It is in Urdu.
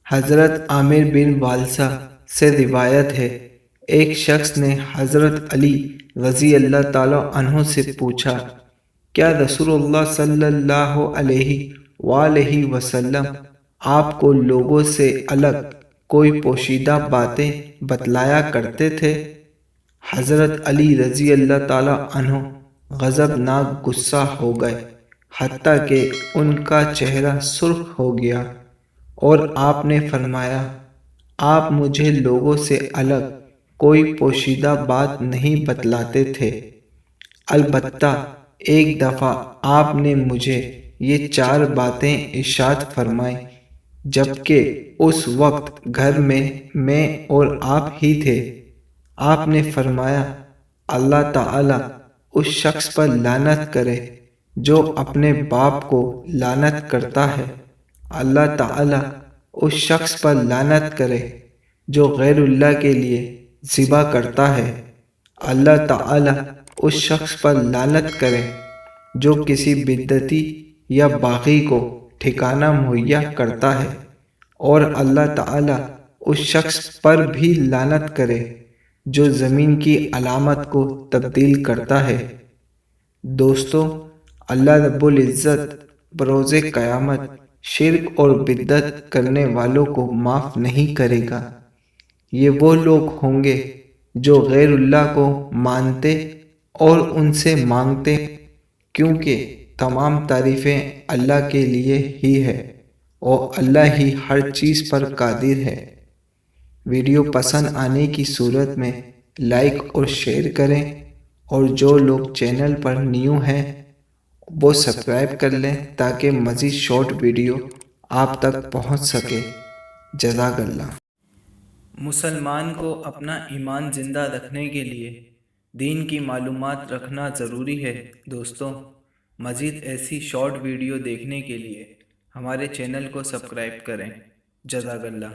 حضرت عامر بن والسا سے روایت ہے، ایک شخص نے حضرت علی رضی اللہ تعالی عنہ سے پوچھا، کیا رسول اللہ صلی اللہ علیہ وآلہ وسلم آپ کو لوگوں سے الگ کوئی پوشیدہ باتیں بتلایا کرتے تھے؟ حضرت علی رضی اللہ تعالی عنہ غضبناک غصہ ہو گئے، حتیٰ کہ ان کا چہرہ سرخ ہو گیا، اور آپ نے فرمایا، آپ مجھے لوگوں سے الگ کوئی پوشیدہ بات نہیں بتلاتے تھے، البتہ ایک دفعہ آپ نے مجھے یہ 4 باتیں ارشاد فرمائیں، جبکہ اس وقت گھر میں اور آپ ہی تھے۔ آپ نے فرمایا، اللہ تعالی اس شخص پر لعنت کرے جو اپنے باپ کو لعنت کرتا ہے، اللہ تعالی اس شخص پر لعنت کرے جو غیر اللہ کے لیے ذبح کرتا ہے، اللہ تعالی اس شخص پر لعنت کرے جو کسی بدعتی یا باغی کو ٹھکانہ مہیا کرتا ہے، اور اللہ تعالی اس شخص پر بھی لعنت کرے جو زمین کی علامت کو تبدیل کرتا ہے۔ دوستو، اللہ رب العزت بروز قیامت شرک اور بدعت کرنے والوں کو معاف نہیں کرے گا۔ یہ وہ لوگ ہوں گے جو غیر اللہ کو مانتے اور ان سے مانگتے، کیونکہ تمام تعریفیں اللہ کے لیے ہی ہے اور اللہ ہی ہر چیز پر قادر ہے۔ ویڈیو پسند آنے کی صورت میں لائک اور شیئر کریں، اور جو لوگ چینل پر نیو ہیں وہ سبسکرائب کر لیں تاکہ مزید شارٹ ویڈیو آپ تک پہنچ سکے۔ جزاک اللہ۔ مسلمان کو اپنا ایمان زندہ رکھنے کے لیے دین کی معلومات رکھنا ضروری ہے۔ دوستو، مزید ایسی شارٹ ویڈیو دیکھنے کے لیے ہمارے چینل کو سبسکرائب کریں۔ جزاک اللہ۔